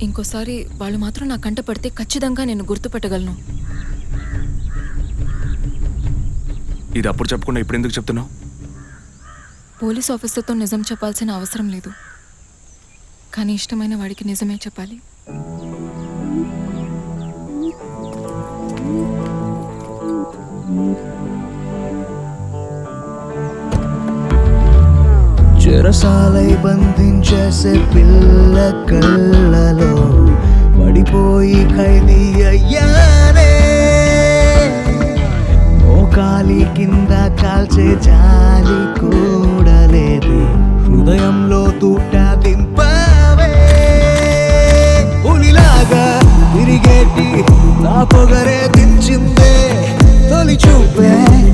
ఇంకోసారి వాళ్ళు మాత్రం నా కంట పడితే ఖచ్చితంగా నేను గుర్తుపట్టగలను. ఇది అప్పుడు చెప్పకుండా ఇప్పుడు ఎందుకు చెప్తున్నావు? పోలీస్ ఆఫీసర్తో నిజం చెప్పాల్సిన అవసరం లేదు, కానీ ఇష్టమైన వాడికి నిజమే చెప్పాలి. చెరసాలై బంధించేసే పిల్ల కళ్ళలో పడిపోయి ఖైదీ అయ్యానే. మోకాలి కింద కాల్చే జాలి కూడా లేదే, హృదయంలో తూట దింపావే. పులిలాగా తిరిగేటి నా పొగరే దించిందే, తొలి చూపే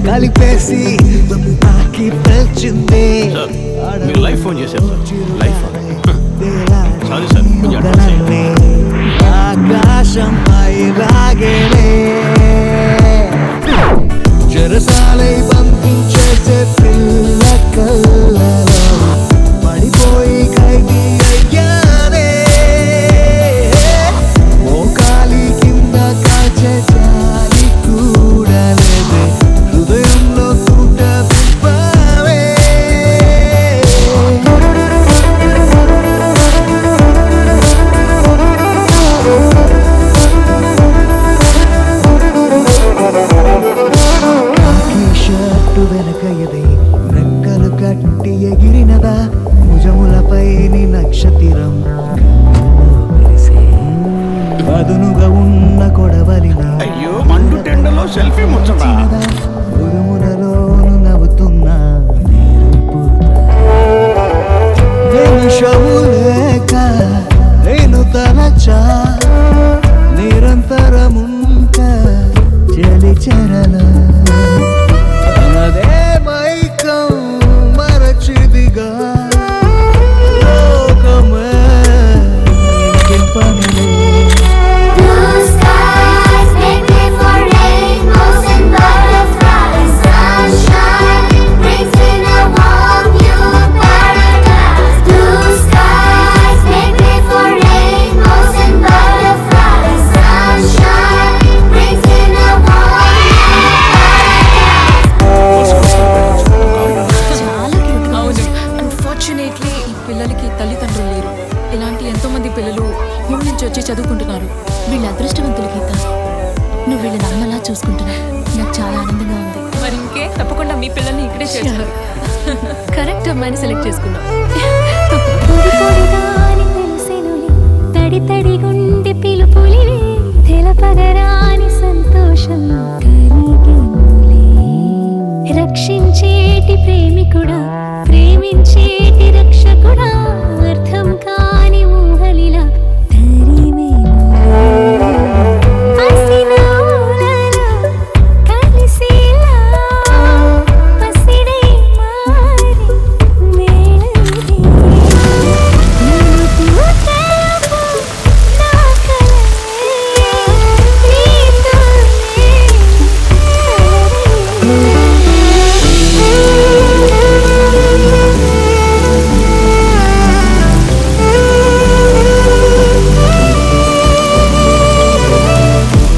కలిపేసి తాకి పెంచిందే. మీరు లైఫ్ ఫోన్ చేశారు సార్. Life sorry sir. ఆకాశం పైలాగేనే చెరసాలై బంధించేసే పిల్ల కళ్ళలో పడిపోయి ఖైదీ అయ్యానే. మోకాలి కింద కాల్చే జాలి కూడా లేదే, హృదయంలో తూట దింపావే. షర్టు వెనక ఎదే రెక్కలు కట్టి ఎగిరినదా, భుజములపై నక్షత్రం అదునుగా ఉన్న కొడవలిన అయ్యో మండు టెండలో సెల్ఫీ ముచ్చదా. ఉరుములలోను నవ్వుతున్న నిమిషము లేక నేను తలచా, నిరంతరముంట చలి చెరల తనదే మైకం మరచిదిగా లోకమే ఇంకెంపనిలే. Blue skies make way for rainbows and butterflies. Sunshine brings in a warm new paradise. Blue skies make way for rainbows and butterflies. Sunshine brings in a warm new paradise. అవును, unfortunately ఈ పిల్లలకి తల్లిదండ్రులు లేరు. ఇలాంటి ఎంతో మంది పిల్లలు home నుంచి వచ్చి చదువుకుంటున్నారు. వీళ్ళ అదృష్టవంతులు గీత, నువ్వు వీళ్ళని అమ్మలా చూసుకుంటున్నావు. నాకు చాలా ఆనందంగా ఉంది. మరి ఇంకే తప్పకుండా మీ పిల్లల్ని ఇక్కడే చేస్తారు. కరెక్ట్ అమ్మాయిని సెలెక్ట్ చేసుకున్నావు. పొడి పొడిగాని తెలిసెనులే, తడి తడి గుండె పిలుపులివే, తెలపగరాని సంతోషం కలిగెనులే. రక్షించేటి ప్రేమికుడా, ప్రేమించేటి రక్షకుడా, అర్థం కాని ఊహలిలా తరిమేను. అసినోలలా కలిసేలా పసిడై మారి మేళవిదే. నిలుపు తెలుపు నా కలలే, నీతోనే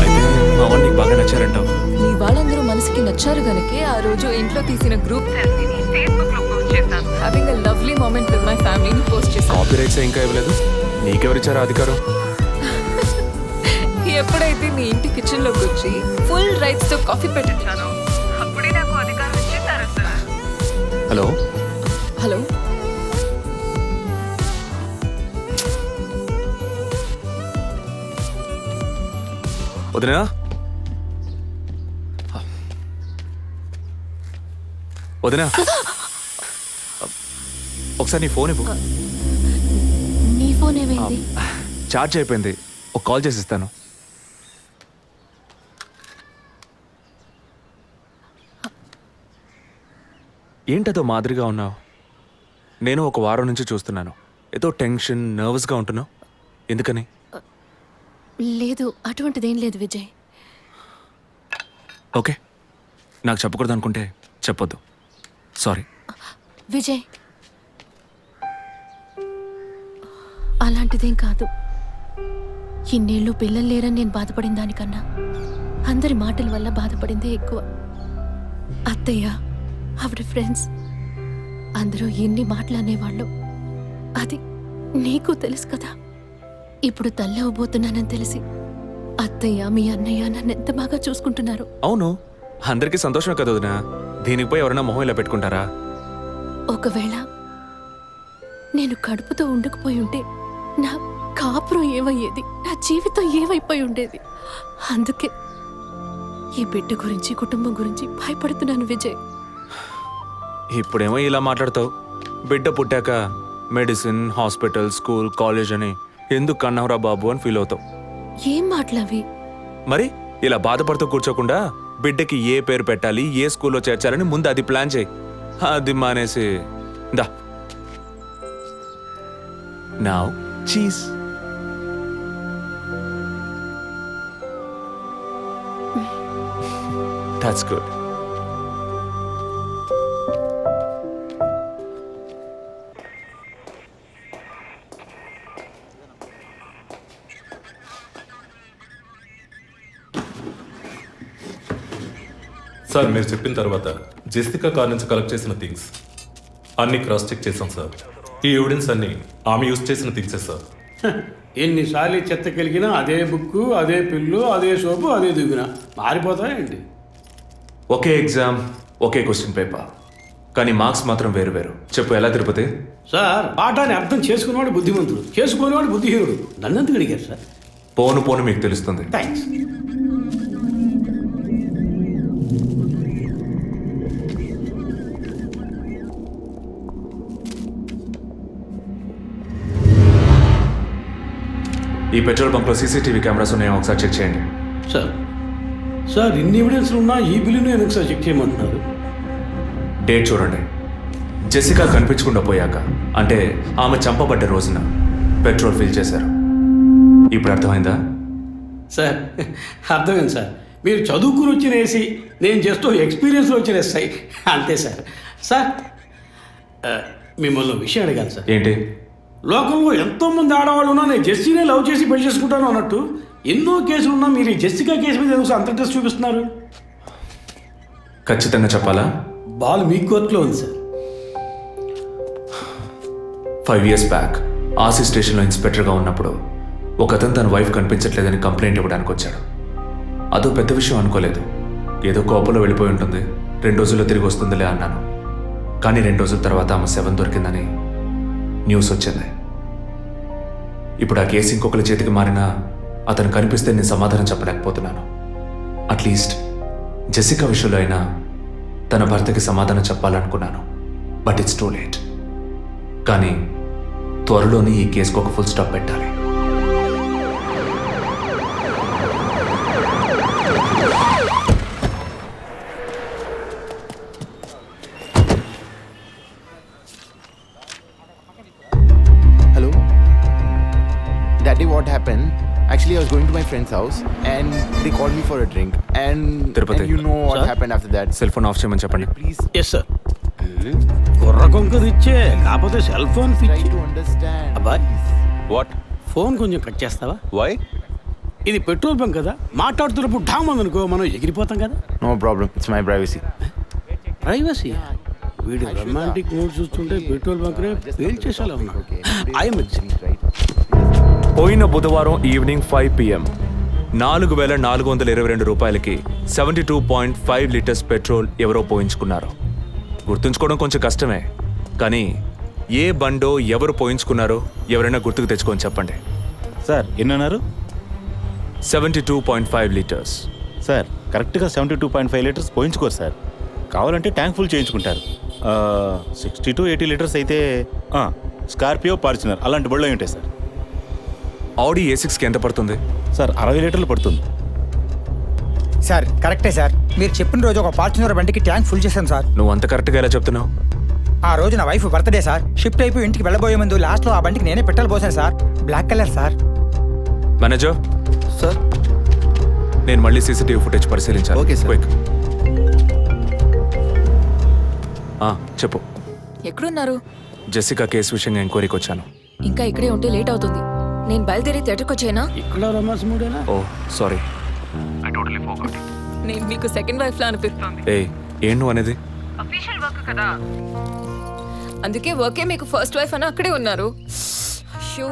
అయితే మా వాడు నీకు బాగా నచ్చారంటావు. మీ వాళ్ళందరూ మనసుకి నచ్చారు గనకే ఆ రోజు ఇంట్లో తీసిన గ్రూప్ సెల్ఫీని ఫేస్బుక్ లో పోస్ట్ చేశాను. Having a lovely moment with my ఫ్యామిలీని పోస్ట్ చేశాను. కాపీ రైట్స్ ఇంకా ఇవ్వలేదు. నీకెవరిచ్చారా అధికారం? ఎప్పుడైతే మీ ఇంటి కిచెన్ లోకి వచ్చి ఫుల్ రైట్స్ తో కాఫీ పెట్టించాను, అప్పుడే నాకు అధికారం ఇచ్చేసారు సార్. హలో, హలో, వదినా? వదినా, ఒకసారి నీ ఫోన్ ఇవ్వు. నీ ఫోన్ ఏమైంది? ఛార్జ్ అయిపోయింది. ఒక కాల్ చేసి ఇస్తాను. ఏంటదో మాదిరిగా ఉన్నావు? నేను ఒక వారం నుంచి చూస్తున్నాను. ఏదో టెన్షన్, నర్వస్గా ఉంటున్నావు. ఎందుకని? లేదు, అటువంటిదేం లేదు విజయ్. ఓకే, నాకు చెప్పకూడదు అనుకుంటే చెప్పొద్దు. సారీ. విజయ్, అలాంటిదేం కాదు. ఇన్నేళ్ళు పిల్లలు లేరని నేను బాధపడిన దానికన్నా అందరి మాటల వల్ల బాధపడిందే ఎక్కువ. అత్తయ్య, ఆవిడ ఫ్రెండ్స్ అందరూ ఎన్ని మాటలు అనేవాళ్ళు. అది నీకు తెలుసు కదా. ఇప్పుడు తల్లి అవ్వబోతున్నానని తెలిసి అత్తయ్య, మీ అన్నయ్య నన్ను ఎంత బాగా చూసుకుంటున్నారు. అవును, అందరికీ సంతోషమే కదా వదినా. దీనికి పోయి ఎవరైనా మొహం ఇలా పెట్టుకుంటారా? ఒకవేళ నేను కడుపుతో ఉండకపోయి ఉంటే నా కాపురం ఏమయ్యేది, నా జీవితం ఏమైపోయి ఉండేది. అందుకే ఈ బిడ్డ గురించి, కుటుంబం గురించి భయపడుతున్నాను విజయ్. ఇప్పుడేమో ఇలా మాట్లాడతావు. బిడ్డ పుట్టాక మెడిసిన్, హాస్పిటల్, స్కూల్, కాలేజ్ అని ఎందుకు కన్నావురా బాబు అని ఫీల్ అవుతావు. ఏం మాటలవి? మరి ఇలా బాధపడుతూ కూర్చోకుండా బిడ్డకి ఏ పేరు పెట్టాలి, ఏ స్కూల్లో చేర్చాలని ముందు అది ప్లాన్ చేయి. అది మానేసి దా నౌ చీజ్. That's good. సార్ మీరు చెప్పిన తర్వాత జెసికా కార్ నుంచి కలెక్ట్ చేసిన థింగ్స్ అన్ని క్రాస్ చెక్ చేశాం సార్. ఈ ఎవిడెన్స్ అన్ని ఆమె యూజ్ చేసిన థింగ్సే సార్. ఎన్నిసార్లు చెత్త కలిగినా అదే బుక్కు, అదే పిల్లు, అదే సోపు, అదే దువ్విన మారిపోతాయండి. ఒకే ఎగ్జామ్, ఒకే క్వశ్చన్ పేపర్, కానీ మార్క్స్ మాత్రం వేరు వేరు. చెప్పు ఎలా తిరుపతి? సార్ పాఠాన్ని అర్థం చేసుకునేవాడు బుద్ధిమంతుడు, చేసుకునేవాడు బుద్ధిహీనుడు. నన్నెందుకు అడిగారు సార్? పోను పోను మీకు తెలుస్తుంది. థ్యాంక్స్. ఈ పెట్రోల్ బంక్లో సీసీటీవీ కెమెరాస్ ఉన్నాయో ఒకసారి చెక్ చేయండి. సార్ సార్ ఇన్ని ఎవిడెన్స్లు ఉన్నా ఈ బిల్లును ఎందుకు సార్ చెక్ చేయమంటున్నారు? డేట్ చూడండి. జెసికా కనిపించకుండా పోయాక, అంటే ఆమె చంపబడ్డ రోజున పెట్రోల్ ఫిల్ చేశారు. ఇప్పుడు అర్థమైందా? సార్ అర్థమైంది సార్. మీరు చదువుకుని వచ్చిన ఏసీ, నేను జస్ట్ ఎక్స్పీరియన్స్లో వచ్చిన ఎస్ఐ అంతే సార్. సార్ మిమ్మల్ని విషయం అడిగాను సార్. ఏంటి? లోకంలో ఎంతోమంది ఆడవాళ్ళు ఉన్నా నేను జెస్సీనే లవ్ చేసి పెళ్లి చేసుకుంటాను అన్నట్టు ఎన్నో కేసులు ఉన్నా మీరు ఈ జెస్సికా కేసు మీద ఎందుకు అంత ఇంట్రెస్ట్ చూపిస్తున్నారు? ఖచ్చితంగా చెప్పాలా? బాల్ మీ కోర్టులో ఉంది సార్. 5 years బ్యాక్ ఆర్సీ స్టేషన్లో ఇన్స్పెక్టర్గా ఉన్నప్పుడు ఒకతను తన వైఫ్ కనిపించట్లేదని కంప్లైంట్ ఇవ్వడానికి వచ్చాడు. అదో పెద్ద విషయం అనుకోలేదు. ఏదో కోపంలో వెళ్ళిపోయి ఉంటుంది, 2 రోజుల్లో తిరిగి వస్తుందిలే అన్నాను. కానీ 2 రోజుల తర్వాత ఆమె శవం దొరికిందని న్యూస్ వచ్చింది. ఇప్పుడు ఆ కేసు ఇంకొకరి చేతికి మారినా అతను కనిపిస్తే నేను సమాధానం చెప్పలేకపోతున్నాను. అట్లీస్ట్ జెసికా విషయంలో అయినా తన భర్తకి సమాధానం చెప్పాలనుకున్నాను. But it's too late. కానీ త్వరలోనే ఈ కేసుకు ఒక ఫుల్ స్టాప్ పెట్టాలి. Hello? Daddy, what happened? Actually, I was going to my friend's house and they called me for a drink. And you know what Sir? happened after that. Cell phone off చేయమని చెప్పండి. Please yes sir. కుర్ర కొంకది ఇచ్చే, కాకపోతే cell phone try పిచ్చి. to understand. అబ్బాయ్ what? Phone కొంచెం cut చేస్తావా? వై? ఇది పెట్రోల్ బంక్ కదా, మాట్లాడుతున్నప్పుడు ఢామ్ అనుకో మనం ఎగిరిపోతాం కదా. No problem. It's my privacy. Privacy. వీడు రొమాంటిక్ మూడ్ చూస్తుంటే పెట్రోల్ బంక్ నే ఫెయిల్ చేసేలా ఉన్నాడు. I'm Right? పోయిన బుధవారం ఈవినింగ్ 5 PM 4,422 రూపాయలకి 72.5 లీటర్స్ పెట్రోల్ ఎవరో పోయించుకున్నారు. గుర్తుంచుకోవడం కొంచెం కష్టమే, కానీ ఏ బండో ఎవరు పోయించుకున్నారో ఎవరైనా గుర్తుకు తెచ్చుకొని చెప్పండి. సార్ ఎన్నన్నారు? 72.5 లీటర్స్. సార్ కరెక్ట్గా 72.5 లీటర్స్ పోయించుకోరు సార్. కావాలంటే ట్యాంక్ ఫుల్ చేయించుకుంటారు. 60 to 80 లీటర్స్ అయితే స్కార్పియో, ఫార్చునర్ అలాంటి బళ్ళు ఉంటాయి సార్. ఆడి A6కి ఎంత పడుతుంది? సార్ 60 లీటర్లు పడుతుంది. సార్ కరెక్టే సార్. మీరు చెప్పిన రోజు ఒక ఫార్చునర్ బండికి ట్యాంక్ ఫుల్ చేశాను సార్. నువ్వు అంత కరెక్ట్గా ఎలా చెప్తున్నావు? ఆ రోజు నా వైఫ్ బర్త్డే సార్. షిఫ్ట్ అయిపోయి ఇంటికి వెళ్ళబోయే ముందు లాస్ట్లో ఆ బండికి నేనే పెట్రోల్ పోసాను sir. Black colour sir. Manager Sir? నేను మళ్ళీ సీసీటీవీ ఫుటేజ్ పరిశీలించాలి. Okay, sir. Quick. చెప్పు. ఎక్కడున్నారు? జెసికా కేసు విషయంగా ఎంక్వైరీకి వచ్చాను. ఇంకా ఇక్కడే ఉంటే లేట్ అవుతుంది. నేను బయలుదేరి థియేటర్కి వచ్చేనా? ఇక్కడ రొమాన్స్ మూడేనా? ఓ సారీ. నేను మీకు సెకండ్ వైఫ్ లా అనిపిస్తుంది. ఏం నువ్వు అనేది? అఫీషియల్ వర్క్ కదా, అందుకే వర్కే మీకు ఫస్ట్ వైఫ్ అని అక్కడే ఉన్నారు. అయ్యో,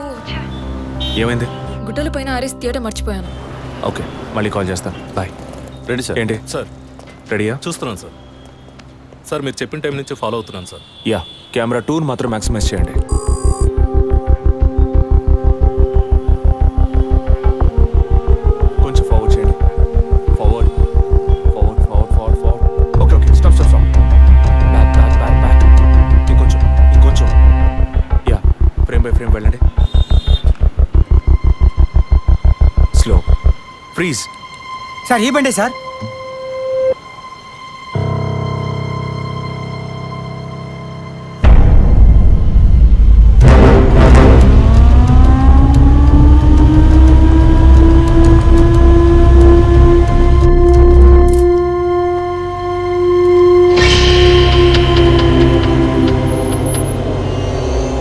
ఏమైంది? గుడ్డల పైన ఆరేసి థియేటర్ మర్చిపోయాను. ఓకే, మళ్ళీ కాల్ చేస్తాను. బాయ్. Ready sir. ఏంటి? సార్ రెడీయా? చూస్తున్నాను సార్. సార్ మీరు చెప్పిన టైం నుంచి ఫాలో అవుతున్నాను సార్. యా, కెమెరా 2 మాత్రం మ్యాక్సిమైజ్ చేయండి. కొంచెం ఫార్వర్డ్ చేయండి. Forward forward forward forward forward. Okay okay, stop stop stop. Back back back back. ఇంకొంచెం ఇంకొంచెం. యా, ఫ్రేమ్ బై ఫ్రేమ్ వెళ్ళండి. స్లో. ఫ్రీజ్. సార్ ఈ బండి సార్.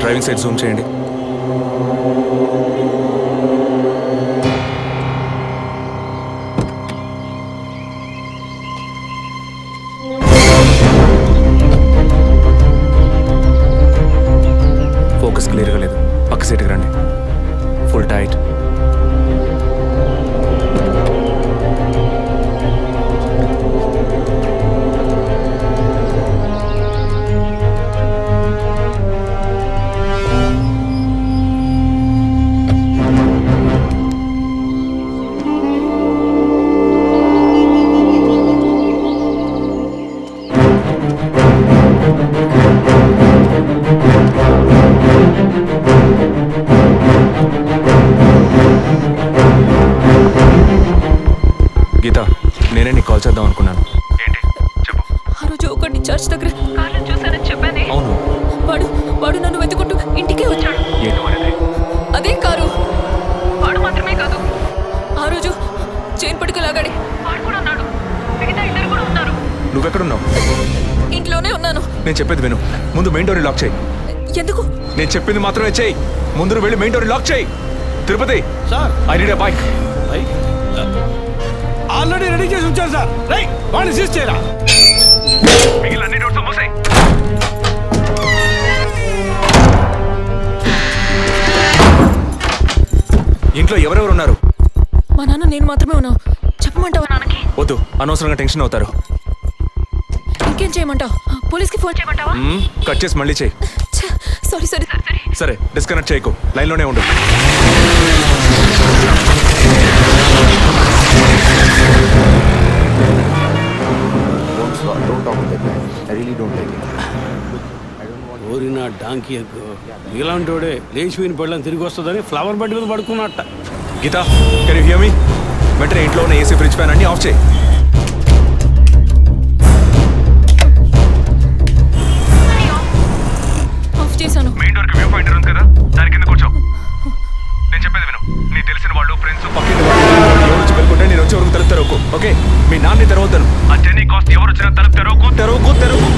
డ్రైవింగ్ సైడ్ జూమ్ చేయండి. ఫోకస్ క్లియర్గా లేదు. పక్క సీట్కి రండి. Full tight. గీత, నేనే నీకు కాల్ చేద్దాం అనుకున్నాను. ఏంటి చెప్పు. ఆ రోజు ఒకటి చర్చ్ దగ్గర కార్లో చూసానని చెప్పానే. అవును. వాడు నన్ను వెతుకుంటూ ఇంటికే వచ్చాడు. ఏంటి అనేది? అదే కారు. వాడు మాత్రమే కాదు, ఆ రోజు చైన్ పట్టుకు లాగాడి వాడు కూడా ఉన్నాడు. మిగతా ఇద్దరు కూడా ఉన్నారు. నువ్వెక్కడున్నావు? ఇంట్లోనే ఉన్నాను. నేను చెప్పేది విను. ముందు మెయిన్ డోర్ లాక్ చేయి. ఎందుకు? నేను చెప్పింది మాత్రమే చేయి. ముందు నువ్వు వెళ్ళి మెయిన్ డోర్ లాక్ చేయి. Tirupati, sir I need a bike. Already ready చేసి ఉంచాను సార్. రైట్, వాడిని సీజ్ చేయరా. మిగిలిన అన్ని డోర్స్ మూసేయ్. ఇంట్లో ఎవరెవరు ఉన్నారు? మా నాన్న నేను మాత్రమే ఉన్నావు. చెప్పమంటావా నాన్నకి? వద్దు, అనవసరంగా టెన్షన్ అవుతారు. ఇంకేం చేయమంటావు? పోలీస్కి ఫోన్ చేయమంటావా? కట్ చేసి మళ్ళీ చేయి. సారీ సారీ సరే. సరే, డిస్కనెక్ట్ చేయకు. లైన్లోనే ఉండు. Don't talk like that. I really don't like it. ఓరిన డాంకీ ఎగ్గు ఇలాంటోడే లేచిపోయిన పళ్ళని తిరిగి వస్తుందని ఫ్లవర్ బెడ్ మీద పడుకున్నట్ట. Geetha, can you hear me? వెంటనే ఇంట్లో ఉన్న ఏసీ, ఫ్రిడ్జ్, ఫ్యాన్ అన్ని ఆఫ్ చేయి. ఆఫ్ చేశాను. మెయిన్ డోర్ కి వ్యూ పాయింటర్ ఉంది కదా, దాని కింద కూర్చో. నేను చెప్పేది విను. నీ తెలిసిన వాళ్ళు, ఫ్రెండ్స్, పక్కింటి వాళ్ళు ఎవరు వచ్చి వెళ్ళుకుంటే నేను వచ్చే వరకు తలుపు తెరవకు. ఓకే? మీ నాన్ని తెరవద్దను. ఆ జర్నీ కాస్ట్ ఎవరు వచ్చినా తలుపు తెరవకు తెరవకు తెరవకు.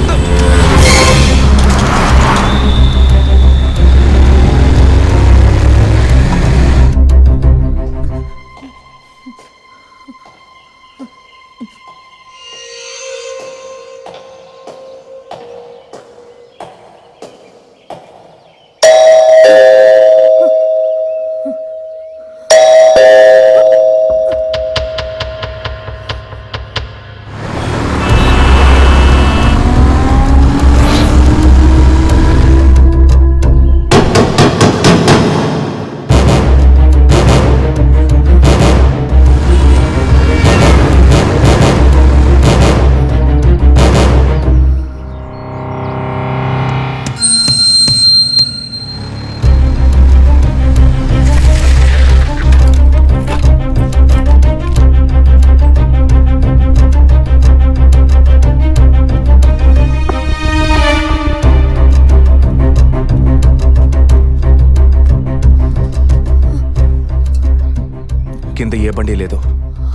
కింద ఏ బండి లేదు.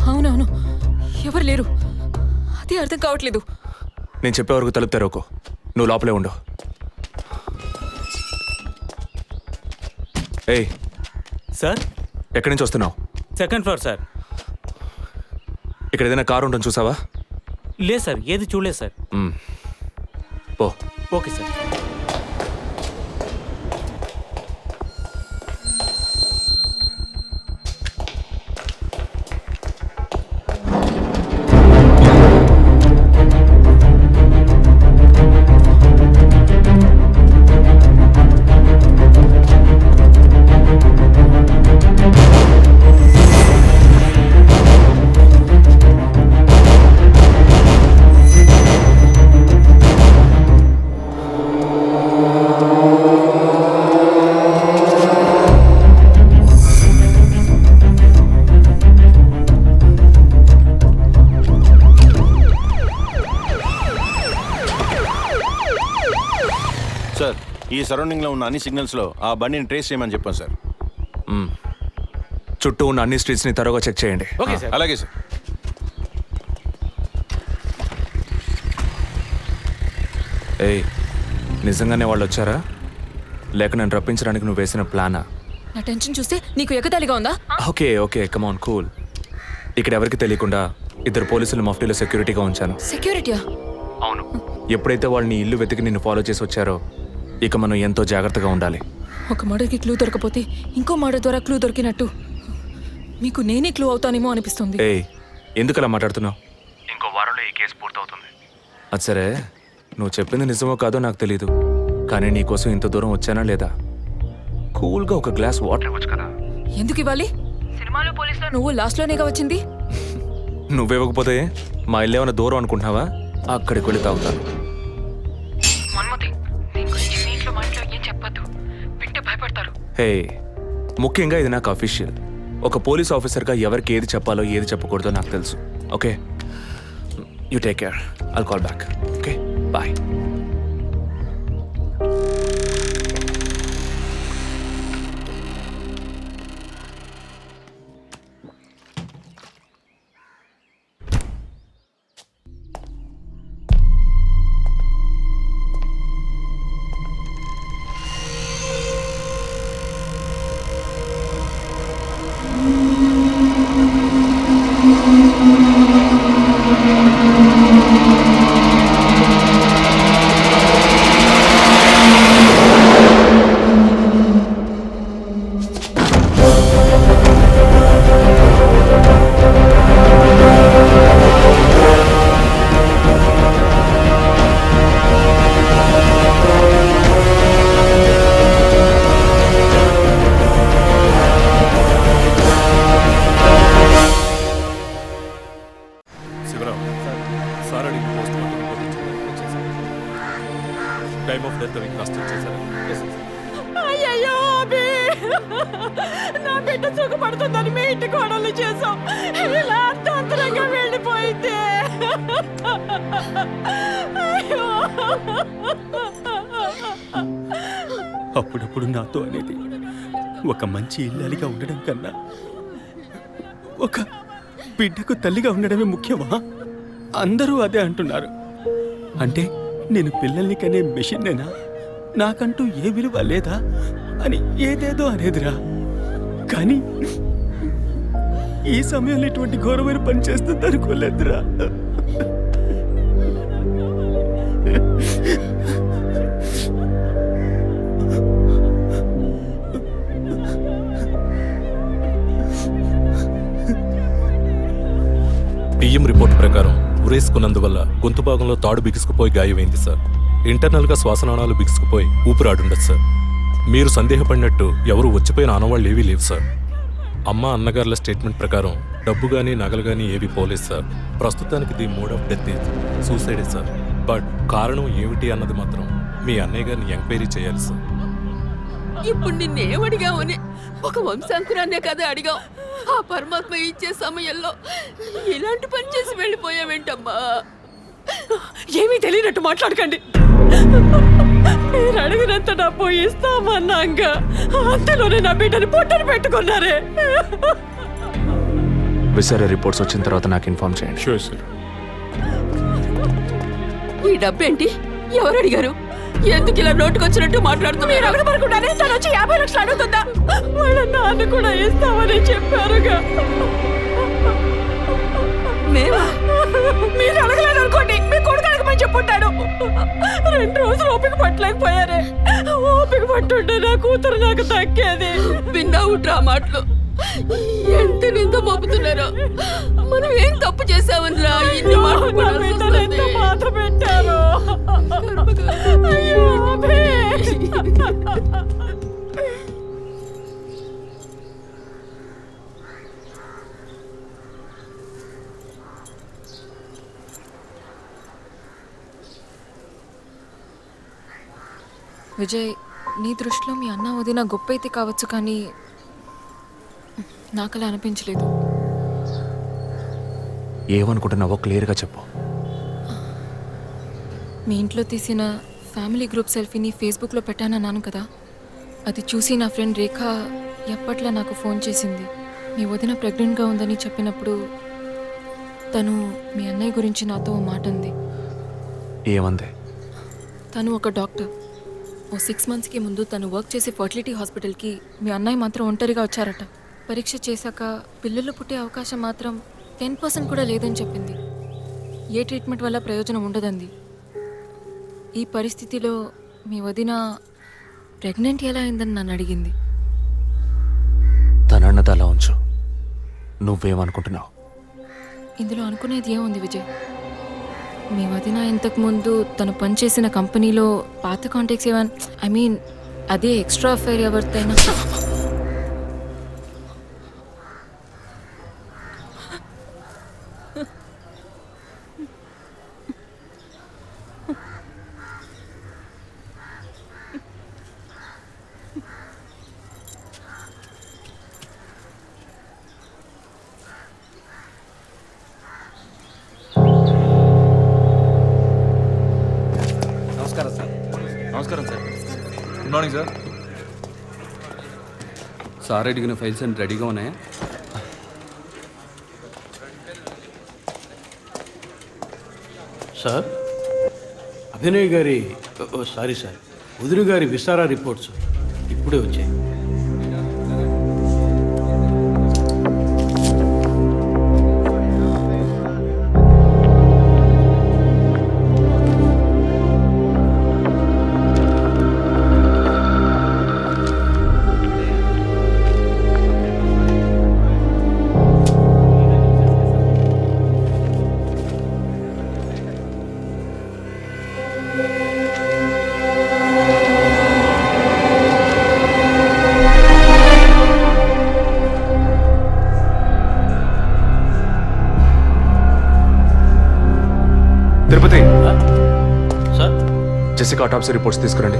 అవునవును, ఎవరు లేరు. అదే అర్థం కావట్లేదు. నేను చెప్పే వరకు తలుపు తెరవకు. నువ్వు లోపలే ఉండు. ఏయ్, సార్ ఎక్కడి నుంచి వస్తున్నావు? Second floor sir. ఇక్కడ ఏదైనా కారు ఉంటుంది చూసావా? లేదు సార్, ఏది చూడలేదు సార్. పో. Okay sir. సార్, ఈ సరౌండింగ్లో ఉన్న అన్ని సిగ్నల్స్లో ఆ బండిని ట్రేస్ చేయమని చెప్పాను సార్. చుట్టూ ఉన్న అన్ని స్ట్రీట్స్ని త్వరగా చెక్ చేయండి. Okay sir. అలాగే సార్. ఏయ్, నిజంగానే వాళ్ళు వచ్చారా లేక నన్ను రప్పించడానికి నువ్వు వేసిన ప్లానా? నా టెన్షన్ చూస్తే నీకు ఎగతాళిగా ఉందా? ఓకే ఓకే, కమాన్ కూల్. ఇక్కడ ఎవరికి తెలియకుండా 2 పోలీసులు మఫ్టీలో సెక్యూరిటీగా ఉంచాను. సెక్యూరిటీయా? అవును. ఎప్పుడైతే వాళ్ళని ఇల్లు వెతికి నిన్ను ఫాలో చేసి వచ్చారో ఇక మనం ఎంతో జాగ్రత్తగా ఉండాలి. ఒక మర్డర్కి క్లూ దొరకపోతే ఇంకో మర్డర్ ద్వారా క్లూ దొరికినట్టు మీకు నేనే క్లూ అవుతానేమో అనిపిస్తుంది. ఏయ్, ఎందుకు అలా మాట్లాడుతున్నావు? ఇంకో వారంలో ఈ కేసు పూర్తవుతుంది. అది సరే, నువ్వు చెప్పింది నిజమో కాదో నాకు తెలీదు, కానీ నీకోసం ఇంత దూరం వచ్చానా లేదా? కూల్గా ఒక గ్లాస్ వాటర్ ఇవ్వచ్చు కదా. ఎందుకు ఇవ్వాలి? సినిమాలో పోలీసులో నువ్వు లాస్ట్లోనేగా వచ్చింది. నువ్వివ్వకపోతే మా ఇల్లు ఏమైనా దూరం అనుకుంటున్నావా? అక్కడికి వెళ్ళి తాగుతాను. హే, ముఖ్యంగా ఇది నాకు అఫీషియల్. ఒక పోలీస్ ఆఫీసర్గా ఎవరికి ఏది చెప్పాలో ఏది చెప్పకూడదో నాకు తెలుసు. Okay, you take care. I'll call back. Okay, bye. Time of death అవి క్రాస్ చెక్ చేశారు. అయ్యయ్యో అబి, నా బిడ్డ సుఖపడుతుందని మీ ఇంటి కోడలు చేసాం. ఇలా అర్థాంతరంగా వెళ్ళిపోయింది. అయ్యో. అప్పుడప్పుడు నాతో అనేది ఒక మంచి ఇల్లాలిగా ఉండడం కన్నా ఒక బిడ్డకు తల్లిగా ఉండడమే ముఖ్యమా? అందరూ అదే అంటున్నారు. అంటే నేను పిల్లల్ని కనే మెషిన్నేనా? నాకంటూ ఏ విలువ లేదా అని ఏదేదో అనేదిరా. కానీ ఈ సమయంలో ఇటువంటి ఘోరమైన పని చేస్తుంది అనుకోలేదురా. పిఎం రిపోర్ట్ ప్రకారం ఉరేసుకున్నందువల్ల గొంతు భాగంలో తాడు బిగుసుకుపోయి గాయమైంది సార్. ఇంటర్నల్గా శ్వాసనాళాలు బిగుసుకుపోయి ఊపిరాడుండదు సార్. మీరు సందేహపడినట్టు ఎవరు వచ్చిపోయిన ఆనవాళ్ళు ఏవీ లేవు సార్. అమ్మ అన్నగారుల స్టేట్మెంట్ ప్రకారం డబ్బు కానీ నగలు కానీ ఏవి పోలేదు సార్. ప్రస్తుతానికి ది మోడ్ ఆఫ్ డెత్ సూసైడే సార్. బట్ కారణం ఏమిటి అన్నది మాత్రం మీ అన్నయ్య గారిని ఎంక్వైరీ చేయాలి సార్. ఇప్పుడు నిన్నేమడిగావని ఒక వంశాంకురాన్నే కదా అడిగావు. ఆ పరమాత్మ ఇచ్చే సమయంలో ఇలాంటి పని చేసి వెళ్ళిపోయావేంటమ్మా? ఏమీ తెలియనట్టు మాట్లాడకండి. మీరు అడిగినంత డబ్బు ఇస్తామన్నాగా అంతలోనే నా బిడ్డని పొట్టని పెట్టుకున్నారే. విసారా రిపోర్ట్స్ వచ్చిన తర్వాత నాకు ఇన్ఫార్మ్ చేయండి. Sure sir. ఈ డబ్బేంటి? ఎవరు అడిగారు? ఎందుకు ఇలా నోటుకొచ్చినట్టు మాట్లాడుతున్నారు? మీరు అడగబడకుండానే తను వచ్చి 50 లక్షలు అడుగుతుందా? వాళ్ళ నాన్న కూడా ఇస్తామని చెప్పారుగా. మేమా? మీరు అడగలేదు అనుకోండి, మీ కొడుకు అడగమని చెప్పుంటాడు. 2 రోజులు ఓపిక పట్టలేకపోయారే. ఓపిక పట్టుంటే నా కూతురు నాకు తగ్గేది. విన్నావు డ్రా మాటలు ఎంత నింద మోపుతున్నారో. మనం ఏం తప్పు చేసామనిరా ఇన్ని మాటలు ఎంత బాధ పెట్టారు. అయ్యో అబ్బే. విజయ్, నీ దృష్టిలో మీ అన్న వదిన గొప్ప అయితే కావచ్చు, కానీ నాకు అలా అనిపించలేదు. ఏమనుకుంటున్నావో క్లియర్గా చెప్పు. మీ ఇంట్లో తీసిన ఫ్యామిలీ గ్రూప్ సెల్ఫీని ఫేస్బుక్లో పెట్టానన్నాను కదా, అది చూసి నా ఫ్రెండ్ రేఖ ఎప్పట్లా నాకు ఫోన్ చేసింది. మీ వదిన ప్రెగ్నెంట్గా ఉందని చెప్పినప్పుడు తను మీ అన్నయ్య గురించి నాతో ఓ మాట అంది. ఏమంది? తను ఒక డాక్టర్. ఓ 6 monthsకి ముందు తను వర్క్ చేసే ఫర్టిలిటీ హాస్పిటల్కి మీ అన్నయ్య మాత్రం ఒంటరిగా వచ్చారట. పరీక్ష చేశాక పిల్లలు పుట్టే అవకాశం మాత్రం 10% కూడా లేదని చెప్పింది. ఏ ట్రీట్మెంట్ వల్ల ప్రయోజనం ఉండదంది. ఈ పరిస్థితిలో మీ వదిన ప్రెగ్నెంట్ ఎలా అయిందని నన్ను అడిగింది. తనన్నది అలా ఉంచు. నువ్వేమనుకుంటున్నావు? ఇందులో అనుకునేది ఏముంది విజయ్? మీ వదిన ఇంతకుముందు తను పనిచేసిన కంపెనీలో పాత కాంటాక్ట్స్ ఏమైనా అదే ఎక్స్ట్రా అఫైర్ ఎవరితైనా నమస్కారం sir. Good morning sir. Sir అడిగిన ఫైల్స్ అన్ని రెడీగా ఉన్నాయా? సార్, అభినయ్ గారి సారీ సార్, వదిన గారి విసారా రిపోర్ట్స్ ఇప్పుడే వచ్చాయి. తిరుపతి, సార్, జెసికా ఆటాప్సీ రిపోర్ట్స్ తీసుకురండి.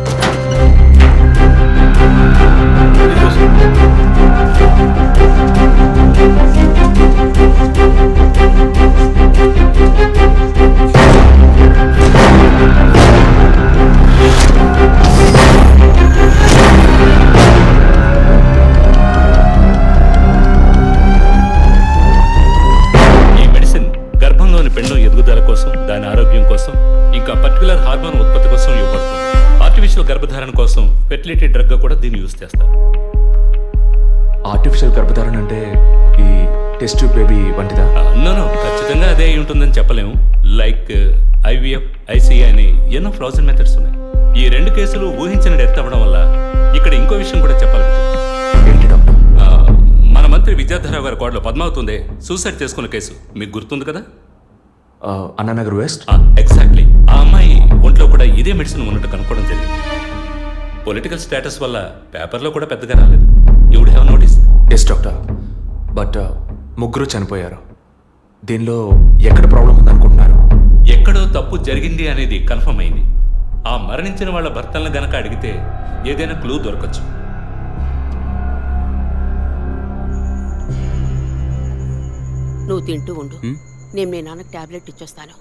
ఈ మెడిసిన్ గర్భంలోని పెండం ఎదుగుదల కోసం, దాని ఆరోగ్యం కోసం, ఇంకా పర్టికులర్ హార్మోన్ ఉత్పత్తి కోసం ఇవ్వబడుతుంది. ఆర్టిఫిషియల్ గర్భధారణ కోసం ఫెర్టిలిటీ డ్రగ్ గా కూడా దీన్ని యూజ్ చేస్తారు. ఆర్టిఫిషియల్ గర్భధారణ అంటే ఈ టెస్ట్ ట్యూబ్ బేబీ వంటిదా? నో, ఖచ్చితంగా అదే అయి ఉంటుందని చెప్పలేము. లైక్ IVF, ICI అని ఎన్నో ఫ్రోజన్ మెథడ్స్ ఉన్నాయి. ఈ 2 కేసులు ఊహించిన డెత్ అవ్వడం వల్ల ఇక్కడ ఇంకో విషయం కూడా చెప్పాలి. ఏంటి డాక్టర్? మన మంత్రి విద్యాధరరావు గారి కోడలు పద్మావతి సూసైడ్ చేసుకున్న కేసు మీకు గుర్తుంది కదా? అన్నానగర్ వెస్ట్. ఎగ్జాక్ట్లీ. ఆ అమ్మాయి ఒంట్లో కూడా ఇదే మెడిసిన్ ఉన్నట్టు కనుక్కోవడం జరిగింది. పొలిటికల్ స్టేటస్ వల్ల పేపర్లో కూడా పెద్దగా రాలేదు. You would have notice. Yes doctor, but ముగ్గురు చనిపోయారు. దీనిలో ఎక్కడ ప్రాబ్లం ఉందనుకుంటున్నారు? ఎక్కడో తప్పు జరిగింది అనేది కన్ఫర్మ్ అయింది. ఆ మరణించిన వాళ్ళ భర్తలను గనక అడిగితే ఏదైనా క్లూ దొరకచ్చు. నువ్వు తింటూ ఉండు, నేను మీ నాన్నకు టాబ్లెట్ ఇచ్చొస్తాను.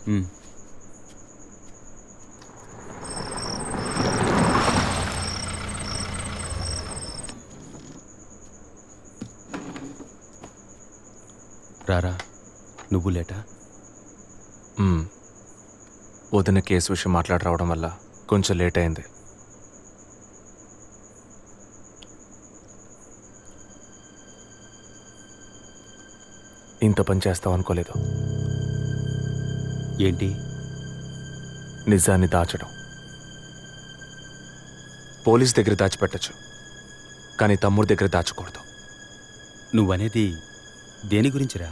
రారా, నువ్వు లేటా? వదిన కేసు విషయం మాట్లాడి రావడం వల్ల కొంచెం లేట్ అయింది. ఇంత పని చేస్తావు అనుకోలేదు. ఏంటి? నిజాన్ని దాచడం. పోలీస్ దగ్గర దాచిపెట్టచ్చు, కానీ తమ్ముడి దగ్గర దాచకూడదు. నువ్వనేది దేని గురించిరా?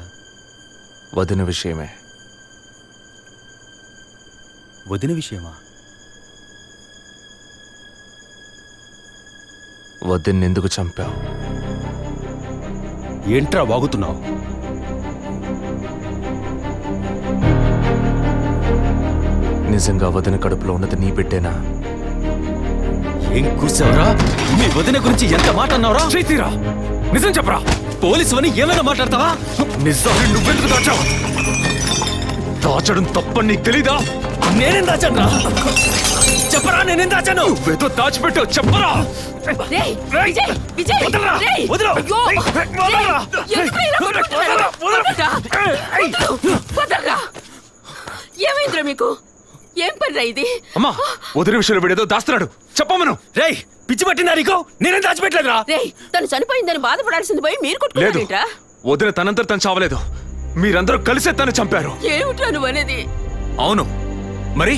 వదిన విషయమే. వదిన విషయమా? వదిన్నెందుకు చంపావు? ఏంట్రా వాగుతున్నావు? నిజంగా వదిన కడుపులో ఉన్నది నీ బిడ్డేనా? ఏం కూర్చావురా? మీ వదిన గురించి ఎంత మాట అన్నావురా? చేతిరా, నిజం చెప్పరా. పోలీసు అని ఏమైనా మాట్లాడతావా? నిజాన్ని నువ్వెందుకు దాచావు? దాచడం తప్పని నీకు తెలీదా? నేనేం దాచాను రా? చెప్పరా, నేనేం దాచాను? నువ్వేదో దాచిపెట్టావు, చెప్పరా. రేయ్, విజయ్, విజయ్, వదలరా, రేయ్, వదలు. అయ్యో, వదలరా. ఎందుకు ఇలా కొట్టుకుంటున్నారు? వదలరా, వదలరా. ఏమైందిరా మీకు? ఏం పనిరా ఇది? అమ్మా, వదిన విషయంలో వీడేదో దాస్తున్నాడు, చెప్పమను. రేయ్, పిచ్చి పట్టిందా నీకు? నేనేం దాచిపెట్టలేదురా. రేయ్, తను చనిపోయిందని బాధపడాల్సింది పోయి మీరు లేదు, కొట్టుకుంటారేంట్రా? వదిన తనంతట తను చావలేదు. మీరందరూ కలిసే తను చంపారు. ఏమిట్రా నువ్వు అనేది? అవును, మరి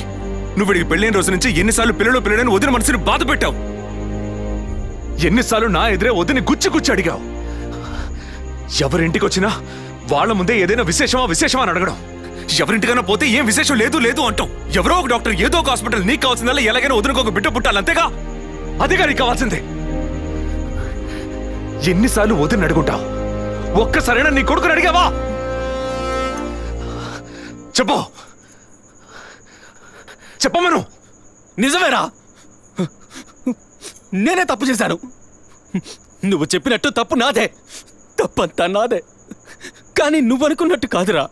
నువ్వు వీడికి పెళ్ళైన రోజు నుంచి ఎన్నిసార్లు పిల్లడని వదిన మనసుని బాధ పెట్టావు? ఎన్నిసార్లు నా ఎదురే వదిని గుచ్చి అడిగావు? ఎవరింటికి వచ్చినా వాళ్ళ ముందే ఏదైనా విశేషమా అని అడగడం. ఎవరింటికైనా పోతే ఏం విశేషం లేదు అంటాం. ఎవరో ఒక డాక్టర్, ఏదో ఒక హాస్పిటల్, నీకు కావాల్సిందల్లా ఎలాగైనా వదినకు ఒక బిడ్డ పుట్టాలి, అంతేగా? అదేగా నీకు కావాల్సిందే. ఎన్నిసార్లు వదిన అడుగుంటావు? ఒక్కసారైనా నీ కొడుకుని అడిగావా? చెప్పమను. నిజమేరా, నేనే తప్పు చేశాను. నువ్వు చెప్పినట్టు తప్పు నాదే, తప్పంతా నాదే. కానీ నువ్వనుకున్నట్టు కాదురా.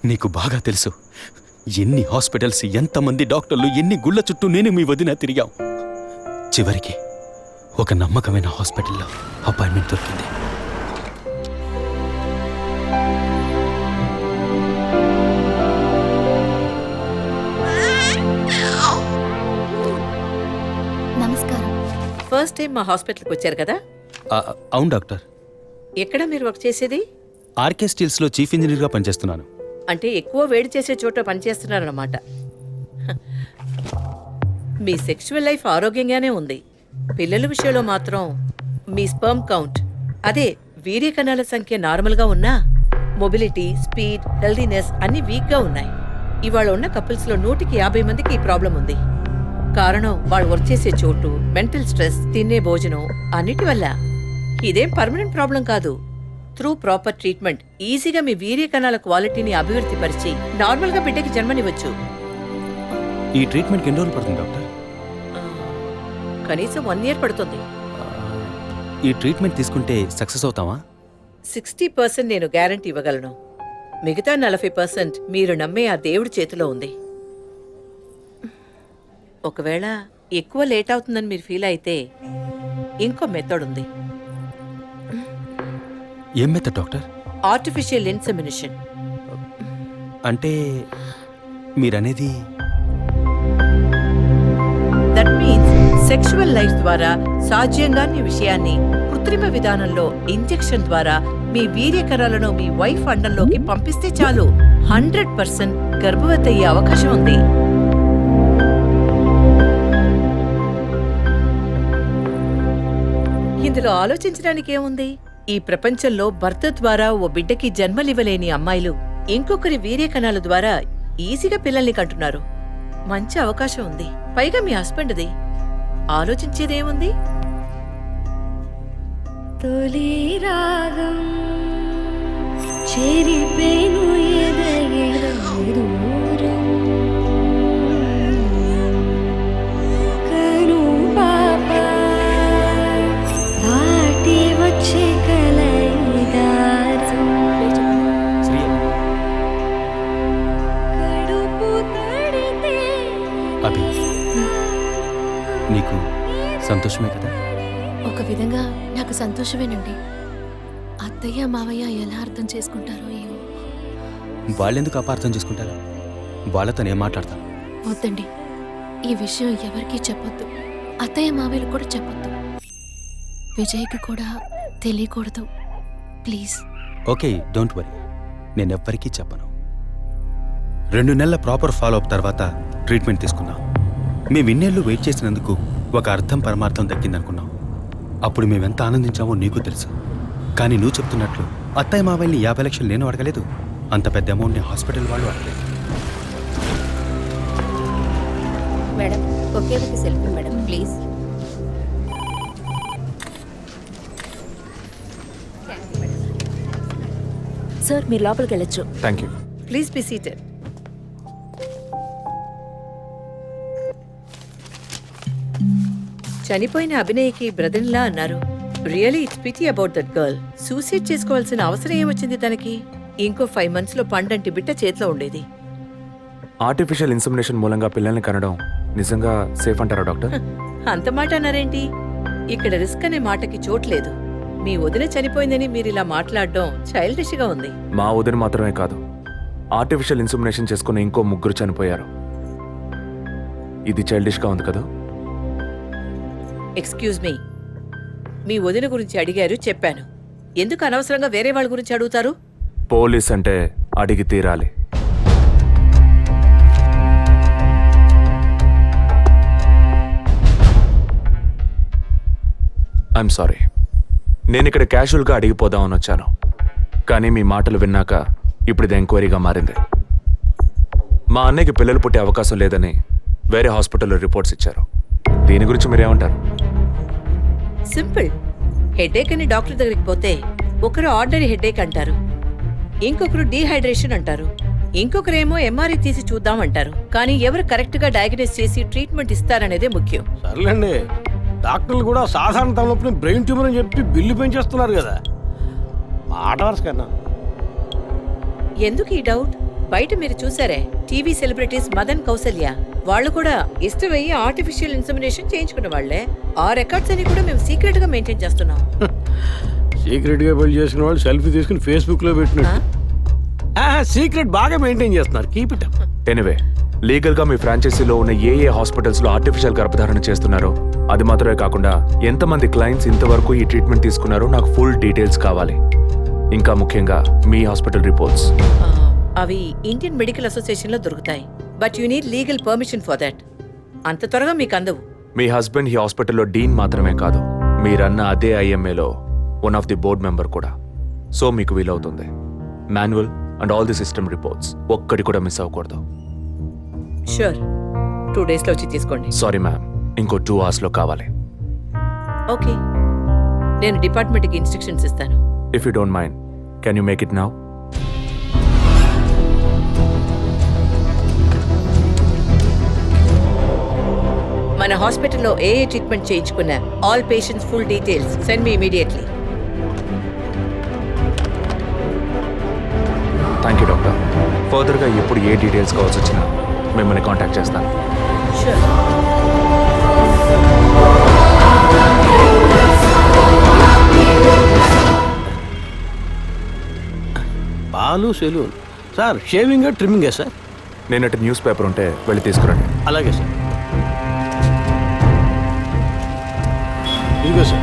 నీకు బాగా తెలుసు ఎన్ని హాస్పిటల్స్, ఎంతమంది డాక్టర్లు, ఎన్ని గుళ్ళ చుట్టూ నేను మీ వదిన తిరిగాం. చివరికి ఒక నమ్మకమైన హాస్పిటల్లో అపాయింట్మెంట్ దొరికింది. నమస్కారం. ఫస్ట్ టైం మా హాస్పిటల్కి వచ్చారు కదా? అవును డాక్టర్. ఎక్కడ మీరు వర్క్ చేసేది? ఆర్కే స్టీల్స్లో చీఫ్ ఇంజనీర్గా పనిచేస్తున్నాను. అంటే ఎక్కువ వేడి చేసే చోట పనిచేస్తున్నారన్నమాట. మీ సెక్షువల్ లైఫ్ ఆరోగ్యంగానే ఉంది. పిల్లల విషయంలో మాత్రం మీ స్పర్మ్ కౌంట్, అదే వీర్య కణాల సంఖ్య నార్మల్గా ఉన్నా మొబిలిటీ, స్పీడ్, హెల్దీనెస్ అన్ని వీక్గా ఉన్నాయి. ఇవాళ ఉన్న కపుల్స్లో 150 మందికి ఈ ప్రాబ్లం ఉంది. కారణం వాళ్ళు వర్క్ చేసే చోటు, మెంటల్ స్ట్రెస్, తినే భోజనం అన్నిటి వల్ల. ఇదేం పర్మనెంట్ ప్రాబ్లం కాదు. త్రూ ప్రాపర్ ట్రీట్మెంట్ ఈజీగా మీ వీర్య కణాల క్వాలిటీని అభివృద్ధి పరిచి నార్మల్గా బిడ్డకి జన్మనివ్వచ్చు. ఈ ట్రీట్మెంట్కి ఎన్ని రోజులు పడుతుంది డాక్టర్? కనీసం 1 year పడుతుంది. ఈ ట్రీట్మెంట్ తీసుకుంటే సక్సెస్ అవుతావా? 60% నేను గ్యారంటీ ఇవ్వగలను. మిగతా 40% మీరు నమ్మే ఆ దేవుడి చేతిలో ఉంది. ఒకవేళ ఎక్కువ లేట్ అవుతుందని మీరు ఫీల్ అయితే ఇంకో మెథడ్ ఉంది. ఏం మెథడ్ డాక్టర్? Artificial insemination. అంటే మీరనేది? దట్ మీన్స్ సెక్షువల్ లైఫ్ ద్వారా సాధ్యంగాని విషయాన్ని కృత్రిమ విధానంలో ఇంజెక్షన్ ద్వారా మీ వీర్యకణాలను మీ వైఫ్ అండంలోకి పంపిస్తే చాలు 100% గర్భవతి అయ్యే అవకాశం ఉంది. ఇందులో ఆలోచించడానికి ఏముంది? ఈ ప్రపంచంలో భర్త ద్వారా ఓ బిడ్డకి జన్మలివ్వలేని అమ్మాయిలు ఇంకొకరి వీర్యకణాల ద్వారా ఈజీగా పిల్లల్ని కంటున్నారు. మంచి అవకాశం ఉంది. పైగా మీ హస్బెండ్ది. ఆలోచించేదేముంది? తొలి రాగం చెరిపేను ఎదగెదూరం కను పాప దాటి వచ్చే కలయిదారం కడుపు తడితే అభి, నీకు సంతోషమే కదా? ఒక విధంగా నాకు సంతోషమేనండి. అత్తయ్య మావయ్య ఎలా అర్థం చేసుకుంటారో ఏమో. వాళ్ళెందుకు అపార్థం చేసుకుంటారు? వాళ్ళతో నేను మాట్లాడతాను. వద్దండి, ఈ విషయం ఎవరికీ చెప్పొద్దు. అత్తయ్య మావయ్యలు కూడా చెప్పొద్దు. విజయ్కి కూడా తెలియకూడదు, ప్లీజ్. ఓకే, డోంట్ వరీ, నేను ఎవ్వరికీ చెప్పను. 2 నెలల ప్రాపర్ ఫాలో అప్ తర్వాత ట్రీట్మెంట్ తీసుకున్నాం. మేము ఇన్నేళ్ళు వెయిట్ చేసినందుకు ఒక అర్థం పరమార్థం దక్కిందనుకున్నాం. అప్పుడు మేమెంత ఆనందించామో నీకు తెలుసు. కానీ నువ్వు చెప్తున్నట్లు అత్తయ్య మావయ్యని 50 లక్షలు నేను అడగలేదు, అంత పెద్ద అమౌంట్ని హాస్పిటల్ వాళ్ళు అడగలేదు. మేడం ఒకే ఒక సెల్ఫీ మేడం ప్లీజ్. సార్ మీరు లోపలికి వెళ్ళొచ్చు. Thank you. Please be seated. చనిపోయిన అభినయ్కి బ్రదర్లా అన్నారు. Really it's pity about that girl. Suicide చేసుకోవాల్సిన అవసరం ఏమొచ్చింది తనకి? ఇంకో 5 months లో పండంటి బిడ్డ చేతిలో ఉండేది. ఆర్టిఫిషియల్ ఇన్సెమినేషన్ మూలంగా పిల్లల్ని కనడం నిజంగా సేఫ్ అంటారా డాక్టర్? అంత మాట అన్నారేంటి? ఇక్కడ రిస్క్ అనే మాటకి చోట్లేదు. మీ వదిన చనిపోయిందని మీరు ఇలా మాట్లాడడం చైల్డిష్ గా ఉంది. మా వదిన మాత్రమే కాదు, ఆర్టిఫిషియల్ ఇన్సెమినేషన్ చేసుకున్న ఇంకో 3 చనిపోయారు. ఇది చైల్డిష్గా ఉంది కదా? ఎక్స్క్యూజ్ మీ, మీ వదిన గురించి అడిగారు, చెప్పాను. ఎందుకు అనవసరంగా వేరే వాళ్ళ గురించి అడుగుతారు? పోలీస్ అంటే అడిగి తీరాలి. ఐఎమ్ సారీ, నేను ఇక్కడ క్యాజువల్గా అడిగిపోదామని వచ్చాను. కానీ మీ మాటలు విన్నాక ఇప్పుడు ఇది ఎంక్వైరీగా మారింది. మా అన్నయ్యకి పిల్లలు పుట్టే అవకాశం లేదని వేరే హాస్పిటల్లో రిపోర్ట్స్ ఇచ్చారు. దీని గురించి మీరేమంటారు? సింపుల్. హెడేక్ అని డాక్టర్ దగ్గరికి పోతే ఒకరు ఆర్డినరీ హెడేక్ అంటారు, ఇంకొకరు డీహైడ్రేషన్ అంటారు, ఇంకొకరేమో ఎంఆర్ఐ తీసి చూద్దాం అంటారు. కానీ ఎవరు కరెక్ట్ గా డయాగ్నోస్ చేసి ట్రీట్మెంట్ ఇస్తారనేదే ముఖ్యం. సర్లేండి, డాక్టర్లు కూడా సాధారణ తలనొప్పిని బ్రెయిన్ ట్యూమర్ అని చెప్పి బిల్లు పెంచేస్తున్నారు కదా. మాట వరుస కన్నా. ఎందుకు ఈ డౌట్? బయట మీరు చూసారే, టీవీ సెలబ్రిటీస్ మదన్ కౌసల్య వాళ్ళు కూడా ఇష్టమయ్యి ఆర్టిఫిషియల్ ఇన్సెమినేషన్ చేయించుకున్న వాళ్లే. ఆ రికార్డ్స్ అని కూడా మేము సీక్రెట్ గా మెయింటైన్ చేస్తున్నాం. సీక్రెట్ గా బిల్డ్ చేసిన వాళ్ళు సెల్ఫీ తీసుకుని ఫేస్బుక్ లో పెట్టినట్టు సీక్రెట్ బాగా మెయింటైన్ చేస్తున్నారు. Keep it up. Anyway, legal గా మీ ఫ్రాంచైజీలో ఉన్న ఏ హాస్పిటల్స్ లో ఆర్టిఫిషియల్ గర్భధారణ చేస్తున్నారో అది మాత్రమే కాకుండా ఎంతమంది క్లయింట్స్ ఇంతవరకు ఈ ట్రీట్మెంట్ తీసుకున్నారో నాకు ఫుల్ డీటెయిల్స్ కావాలి. ఇంకా ముఖ్యంగా మీ హాస్పిటల్ రిపోర్ట్స్. అవి ఇండియన్ మెడికల్ అసోసియేషన్ లో దొరుకుతాయి. But you need legal permission for that. అంత త్వరగా మీకు అందవు. మీ హస్బెండ్ ఈ హాస్పిటల్లో డీన్ మాత్రమే కాదు, మీరన్న అదే ఐఎంఏలో one of the board member కూడా. సో మీకు వీలవుతుంది. Manual and all the system reports ఒక్కటి కూడా మిస్ అవ్వకూడదు. షూర్, 2 days లో వచ్చి తీసుకోండి. సారీ మ్యామ్, ఇంకో 2 hours లో కావాలి. ఓకే, నేను డిపార్ట్మెంట్కి ఇన్స్ట్రక్షన్స్ ఇస్తాను. If you don't mind, can you make it now? మన హాస్పిటల్లో ఏ ట్రీట్మెంట్ చేయించుకున్న all patients full details send me immediately. Thank you doctor. ఫర్దర్గా ఎప్పుడు ఏ డీటెయిల్స్ కావాల్సి వచ్చినా మిమ్మల్ని కాంటాక్ట్ చేస్తాను. షూర్. పాలు సెలూన్ సార్. షేవింగ్ ట్రిమ్మింగే సార్? నేనటి న్యూస్ పేపర్ ఉంటే వెళ్ళి తీసుకురండి. అలాగే సార్. ఇదిగో సార్.